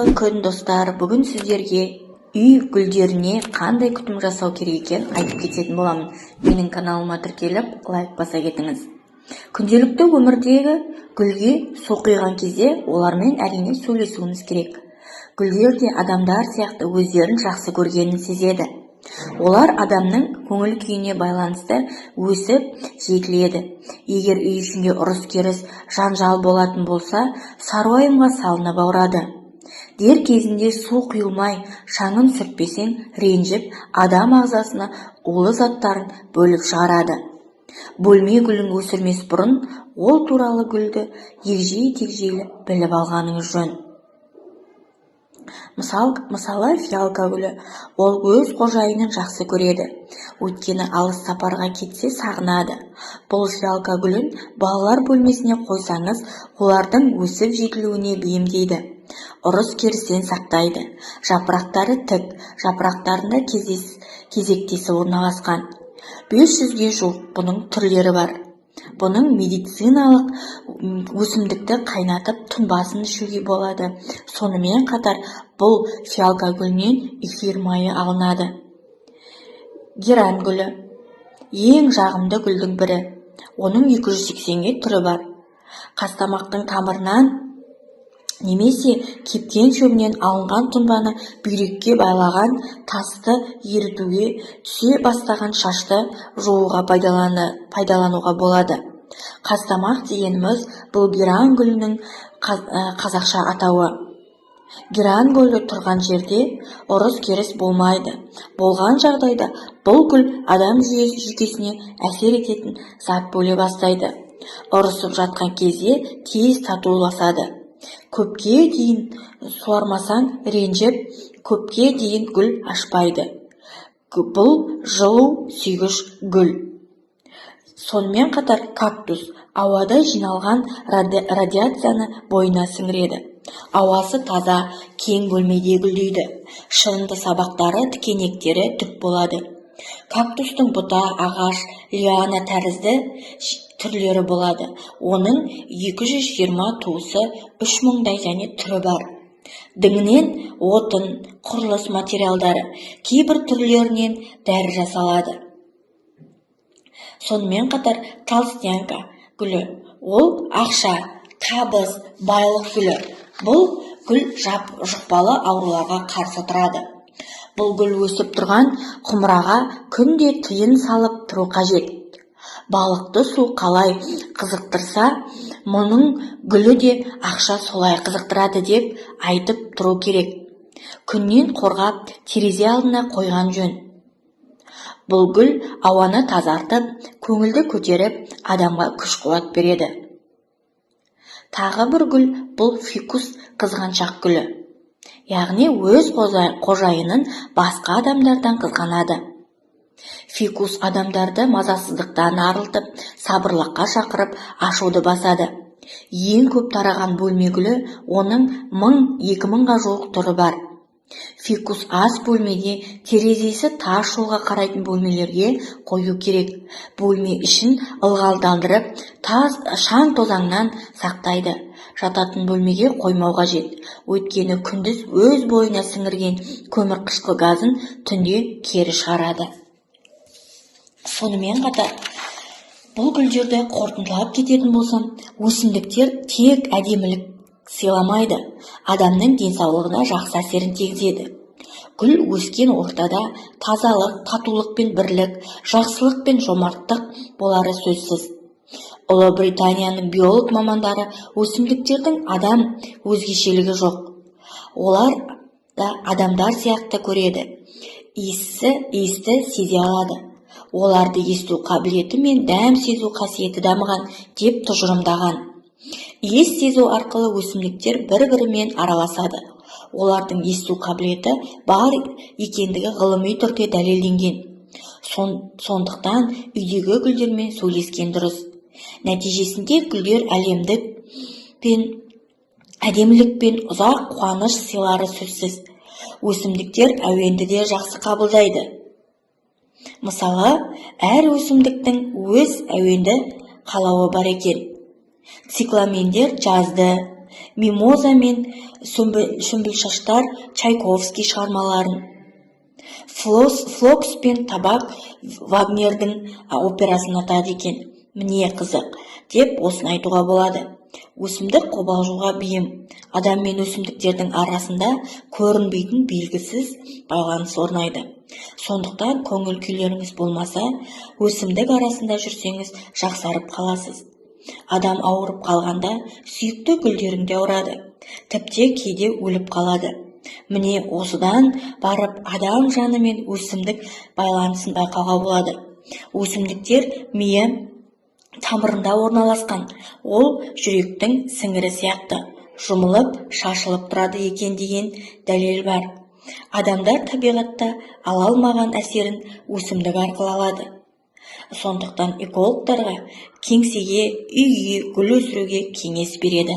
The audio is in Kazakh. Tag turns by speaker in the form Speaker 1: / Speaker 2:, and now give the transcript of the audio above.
Speaker 1: Күн достар, бүгін сіздерге үй гүлдеріне қандай күтім жасау керек екенін айтып кететін боламын. Менің каналыма тіркеліп, лайк баса кетіңіз. Күнделікті өмірдегі гүлге су құйған кезде олармен әрине сөйлесуіңіз керек. Гүлдер де адамдар сияқты өздерін жақсы көргенін сезеді. Олар адамның көңіл күйіне байланысты өсіп жетіледі. Егер үй ішінде ұрыс-керіс, жанжал болатын болса, сары уайымға салынып ауырады. Дер кезінде су құйылмай, шаңын сүртпесең, ренжіп, адам ағзасына улы заттарын бөліп шығарады. Бөлме гүлін өсірмес бұрын, ол туралы гүлді егжей-тегжейлі біліп алғаныңыз жөн. Мысалы, фиалка гүлі, ол өз қожайынын жақсы көреді. Өйткені алыс сапарға кетсе сағынады. Бұл фиалка гүлін балалар бөлмесіне қойсаңыз, олардың өсіп жетілуіне бейімдейді. Ұрыс-керістен сақтайды. Жапырақтары тік, жапырақтарында кезектесі орналасқан. 500-ге жуық бұның түрлері бар. Бұның медициналық өсімдікті қайнатып тұнбасын ішуге болады. Сонымен қатар бұл фиалка гүлінен эфир майы алынады. Герань гүлі ең жағымды гүлдің бірі. Оның 280-ге түрі бар. Қастамақтың тамырынан немесе кепкен шөбінен алынған тұнбаны бүйрекке байлаған тасты ерітуге, түсе бастаған шашты жууға пайдалануға болады. Қастамақ дегеніміз бұл герань гүлінің қазақша атауы. Герань гүлі тұрған жерде ұрыс-керіс болмайды. Болған жағдайда бұл гүл адам жүйкесіне әсер ететін зат бөле бастайды. Ұрысып жатқан кезде тез татуласады. Көпке дейін суармасаң ренжіп, көпке дейін гүл ашпайды. Бұл жылу сүйгіш гүл. Сонымен қатар кактус ауада жиналған радиацияны бойына сіңіреді. Ауасы таза, кең бөлмеде гүлдейді. Шырынды сабақтары, тікенектері түк болады. Кактустың бұта, ағаш, лиана тәрізді түрлері болады. Оның 220 туысы, 3000-дай және түрі бар. Діңінен отын, құрылыс материалдары, кейбір түрлерінен дәрі жасалады. Сонымен қатар толстянка гүлі, ол ақша, табыс, байлық гүлі. Бұл гүл жұқпалы ауруларға қарсы тұрады. Бұл гүл өсіп тұрған құмыраға күнде тиын салып тұру қажет. Балықты су қалай қызықтырса, мұның гүлі де ақша солай қызықтырады деп айтып тұру керек. Күннен қорғап, терезе алдына қойған жөн. Бұл гүл ауаны тазартып, көңілді көтеріп, адамға күш-қуат береді. Тағы бір гүл бұл фикус қызғаншақ гүлі. Яғни өз қожайынын басқа адамдардан қызғанады. Фикус адамдарды мазасыздықтан арылтып, сабырлыққа шақырып, ашуды басады. Ең көп тараған бөлме гүлі, оның 1000-2000-ға жуық түрі бар. Фикус ас бөлмеге, терезесі тас жолға қарайтын бөлмелерге қою керек. Бөлме ішін ылғалдандырып, шаң тозаңнан сақтайды. Жататын бөлмеге қоймау қажет. Өйткені күндіз өз бойына сіңірген көмірқышқыл газын түнде кері шығарады. Сонымен қатар, бұл гүлдерді қорытындылап кететін болсам, өсімдіктер тек әдемілік сыйламайды, адамның денсаулығына жақсы әсерін тигізеді. Гүл өскен ортада тазалық, татулық пен бірлік, жақсылық пен жомарттық болары сөзсіз. Ұлыбританияның биолог мамандары өсімдіктердің адам өзгешелігі жоқ. Олар да адамдар сияқты көреді. Иісті сезе алады. Оларды есту қабілеті мен дәм сезу қасиеті дамыған деп тұжырымдаған. Иіс сезу арқылы өсімдіктер бір-бірімен араласады. Олардың есту қабілеті бар екендігі ғылыми түрде дәлелденген. Сондықтан үйдегі гүлдермен сөйлескен дұрыс. Нәтижесінде гүлдер әдемілік пен ұзақ қуаныш сыйлары сөзсіз. Өсімдіктер әуенді де жақсы қабылдайды. Мысалы, әр өсімдіктің өз әуенді қалауы бар екен. Цикламендер жазды, Мимоза мен Сүмбілшаштар Чайковский шығармаларын, Флокс пен табак Вагнердің операсын атады екен. Міне қызық, деп осыны айтуға болады. Өсімдік қобалжуға бейім. Адам мен өсімдіктердің арасында көрінбейтін белгісіз байланыс орнайды. Сондықтан көңіл күйлеріңіз болмаса, өсімдік арасында жүрсеңіз жақсарып қаласыз. Адам ауырып қалғанда сүйікті гүлдерінде ауырады. Тіпті кейде өліп қалады. Міне осыдан барып адам жаны мен өсімдік байланысын байқауға болады. Өсімдіктер миы тамырында орналасқан. Ол жүректің сіңірі сияқты жұмылып, шашылып тұрады екен деген дәлел бар. Адамдар табиғатта ала алмаған әсерін өсімдік арқылы алады. Сондықтан экологтарға кеңсеге, үйге гүл өсіруге кеңес береді.